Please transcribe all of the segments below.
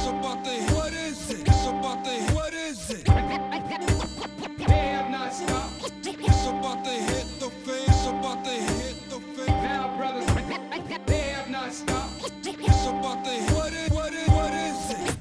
It's about the hit. What is it? It's about the hit. What is it? They have not stopped. It's about to hit the face. It's about to hit the face. Now, brothers, they have not stopped. It's about to hit. What is it?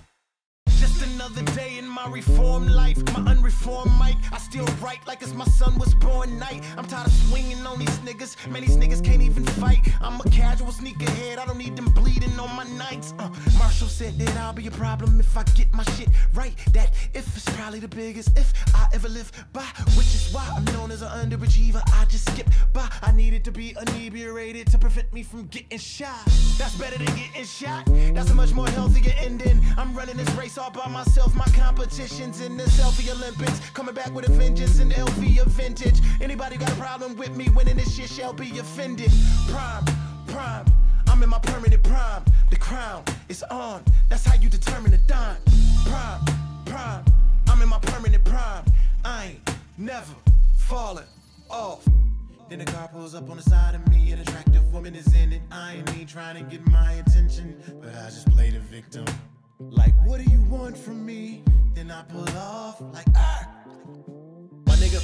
Just another day in my reformed life, my unreformed mic. I still write like it's my son was born night. I'm tired of swinging on these niggas. Man, these niggas can't even fight. I'm a casual sneakerhead. I don't need them bleeding on my nights. Marshall said that I'll be a problem if I get my shit right. That if is probably the biggest if I ever live by, which is why I'm known as an underachiever. I just skip by. I needed to be inebriated to prevent me from getting shot. That's better than getting shot. That's a much more healthier ending. I'm running this race all by myself. My competition's in the selfie Olympics. Coming back with a vengeance and LV a vintage. Anybody got a problem with me winning this shit shall be offended. Prime. I'm in my permanent prime. The crown is on. That's how you determine a dime. Prime. I'm in my permanent prime. I ain't never falling off. Then the car pulls up on the side of me. An attractive woman is in it. I ain't even trying to get my attention, but I just play the victim. Like, what do you want from me? Then I pull off like,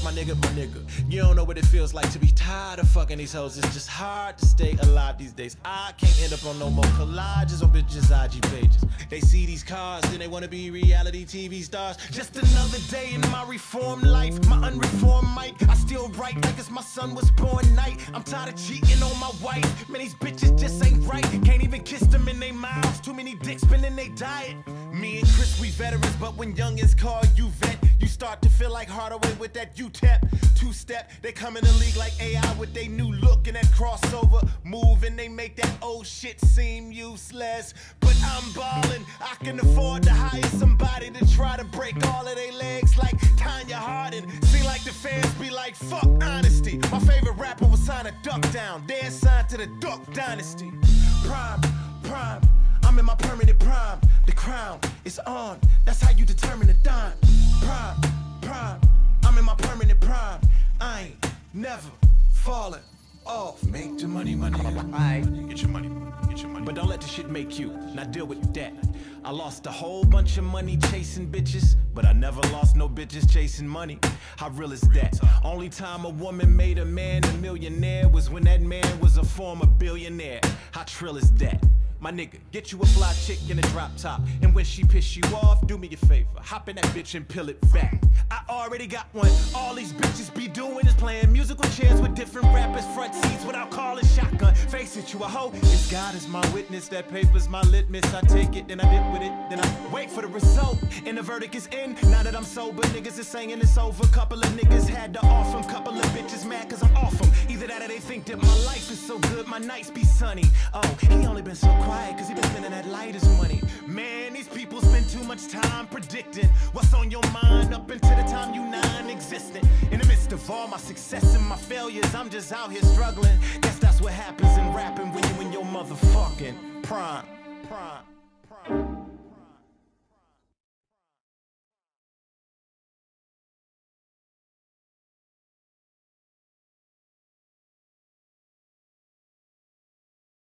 My nigga, you don't know what it feels like to be tired of fucking these hoes. It's just hard to stay alive these days. I can't end up on no more collages or bitches' IG pages. They see these cars, then they wanna be reality TV stars. Just another day in my reformed life, my unreformed mic. I still write like it's my son was born night. I'm tired of cheating on my wife. Man, these bitches just ain't right. Can't even kiss them in their mouths. Too many dicks spinning they diet. Me and Chris, we veterans, but when youngins call you vet, you start to feel like Hardaway with that UTEP. Two-step, they come in the league like AI with they new look and that crossover move, and they make that old shit seem useless. But I'm ballin', I can afford to hire somebody to try to break all of their legs like Tanya Hardin. Seem like the fans be like, fuck honesty. My favorite rapper was signed to Duck Down, they're signed to the Duck Dynasty. Prime, I'm in my permanent prime. The crown is on, that's how you determine a dime. Prime, I'm in my permanent prime. I ain't never falling off. Make the money, my nigga. Get your money. But don't let the shit make you. Now deal with that. I lost a whole bunch of money chasing bitches, but I never lost no bitches chasing money. How real is that? Only time a woman made a man a millionaire was when that man was a former billionaire. How trill is that? My nigga, get you a fly chick in a drop top, and when she piss you off, do me a favor, hop in that bitch and peel it back. I already got one. All these bitches be doing is playing musical chairs with different rappers, front seats without calling shotgun. Face it, you a hoe. If God is my witness, that paper's my litmus. I take it, then I dip with it, then I wait for the result. And the verdict is in. Now that I'm sober, niggas is saying it's over. Couple of niggas had to off them. Couple of bitches mad cause I'm off them. Either that or they think that my life is so good, my nights be sunny. Oh, he only been so quiet cause he been spending that lightest money. Man, these people spend too much time predicting what's on your mind up until the time you non-existent. In the midst of all my success and my failures, I'm just out here struggling. Guess that's what happens in rapping when you in your motherfucking prime.